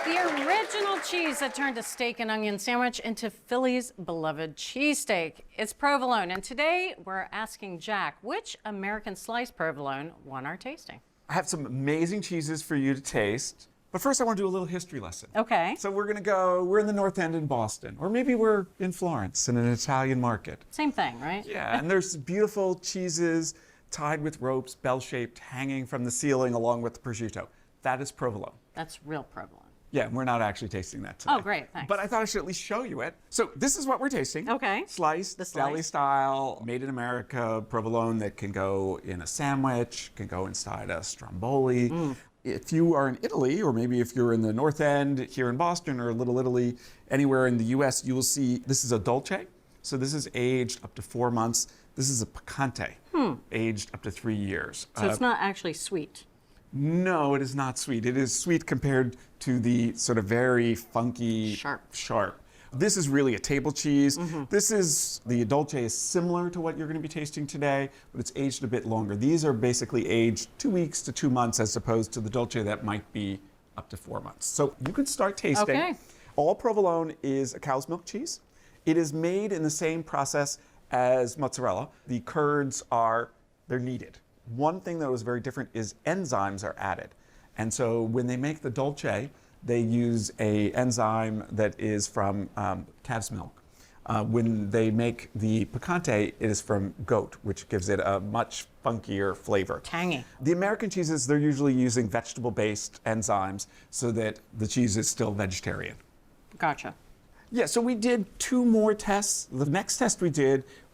The original cheese that turned a steak and onion sandwich into Philly's beloved cheesesteak. It's provolone, and today we're asking Jack, which American sliced provolone won our tasting? I have some amazing cheeses for you to taste. But first I want to do a little history lesson. Okay. So we're in the North End in Boston, or maybe we're in Florence in an Italian market. Same thing, right? Yeah, and there's beautiful cheeses tied with ropes, bell-shaped, hanging from the ceiling along with the prosciutto. That is provolone. That's real provolone. Yeah, we're not actually tasting that today. Oh, great, thanks. But I thought I should at least show you it. So this is what we're tasting. Okay. Sliced, deli style, made in America, provolone that can go in a sandwich, can go inside a stromboli. If you are in Italy, or maybe if you're in the North End here in Boston or Little Italy, anywhere in the US, you will see this is a Dolce. So this is aged up to 4 months. This is a Picante, aged up to 3 years. So it's not actually sweet. No, it is not sweet. It is sweet compared to the sort of very funky, sharp. This is really a table cheese. This is, the Dolce is similar to what you're going to be tasting today, but it's aged a bit longer. These are basically aged 2 weeks to 2 months as opposed to the Dolce that might be up to 4 months. So you can start tasting. Okay. All provolone is a cow's milk cheese. It is made in the same process as mozzarella. The curds they're kneaded. One thing that was very different is enzymes are added. And so when they make the Dolce, they use an enzyme that is from calf's milk. When they make the Picante, it is from goat, which gives it a much funkier flavor. Tangy. The American cheeses, they're usually using vegetable-based enzymes so that the cheese is still vegetarian. Gotcha. Yeah, so we did 2 more tests. The next test we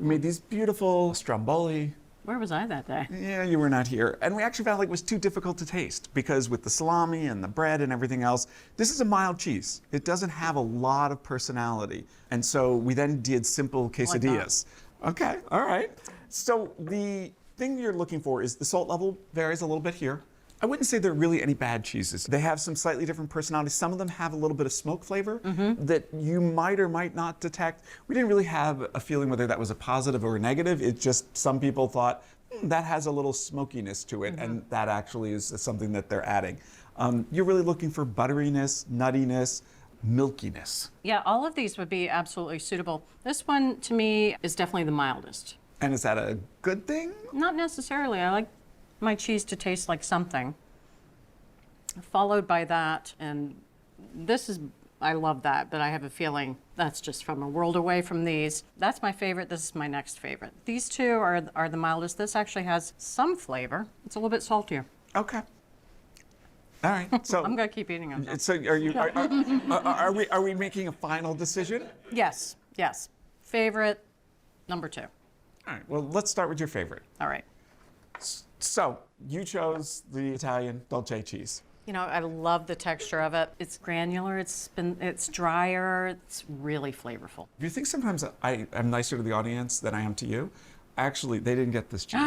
made these beautiful stromboli. Where was I that day? Yeah, you were not here. And we actually found like it was too difficult to taste because with the salami and the bread and everything else, this is a mild cheese. It doesn't have a lot of personality. And so we then did simple quesadillas. Okay, all right. So the thing you're looking for is the salt level varies a little bit here. I wouldn't say there are really any bad cheeses. They have some slightly different personalities. Some of them have a little bit of smoke flavor that you might or might not detect. We didn't really have a feeling whether that was a positive or a negative. It just, some people thought, that has a little smokiness to it, and that actually is something that they're adding. You're really looking for butteriness, nuttiness, milkiness. Yeah, all of these would be absolutely suitable. This one, to me, is definitely the mildest. And is that a good thing? Not necessarily. I like my cheese to taste like something. Followed by that, and this is, I love that, but I have a feeling that's just from a world away from these. That's my favorite. This is my next favorite. These two are the mildest. This actually has some flavor. It's a little bit saltier. Okay. All right. So I'm gonna keep eating them. So are we making a final decision? Yes. Yes. Favorite number 2. All right. Well, let's start with your favorite. All right. So you chose the Italian Dolce cheese. You know, I love the texture of it. It's granular, it's drier, it's really flavorful. Do you think sometimes I am nicer to the audience than I am to you? Actually, they didn't get this cheese.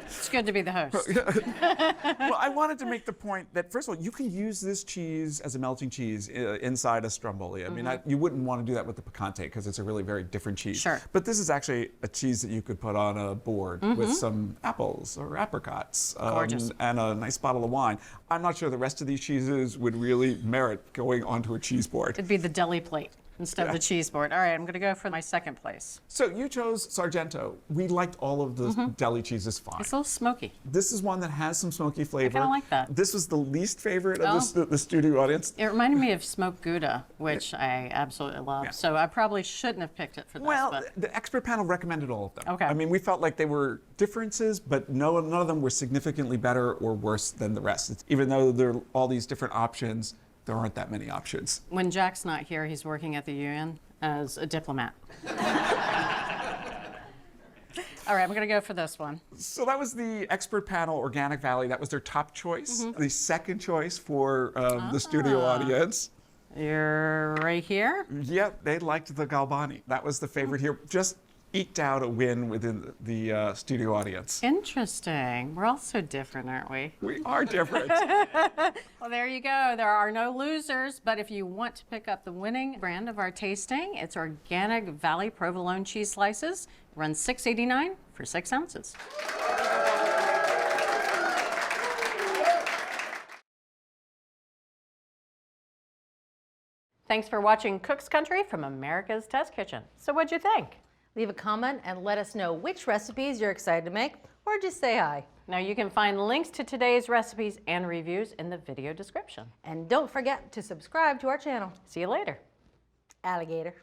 It's good to be the host. Well, I wanted to make the point that, first of all, you can use this cheese as a melting cheese inside a stromboli. I mean, you wouldn't want to do that with the Picante because it's a really very different cheese. Sure. But this is actually a cheese that you could put on a board with some apples or apricots and a nice bottle of wine. I'm not sure the rest of these cheeses would really merit going onto a cheese board. It'd be the deli plate instead of the cheese board. All right, I'm going to go for my second place. So you chose Sargento. We liked all of the deli cheeses fine. It's a little smoky. This is one that has some smoky flavor. I kind of like that. This was the least favorite of the studio audience. It reminded me of smoked Gouda, which I absolutely love. Yeah. So I probably shouldn't have picked it for this. Well, the expert panel recommended all of them. Okay. I mean, we felt like they were differences, but none of them were significantly better or worse than the rest. Even though there are all these different options, there aren't that many options. When Jack's not here, he's working at the UN as a diplomat. All right, I'm going to go for this one. So that was the expert panel, Organic Valley. That was their top choice. The second choice for the studio audience. You're right here? Yep, they liked the Galbani. That was the favorite here. Just eked out a win within the studio audience. Interesting. We're all so different, aren't we? We are different. Well, there you go. There are no losers, but if you want to pick up the winning brand of our tasting, it's Organic Valley Provolone cheese slices. Runs $6.89 for 6 ounces. Thanks for watching Cook's Country from America's Test Kitchen. So what'd you think? Leave a comment and let us know which recipes you're excited to make, or just say hi. Now you can find links to today's recipes and reviews in the video description. And don't forget to subscribe to our channel. See you later. Alligator.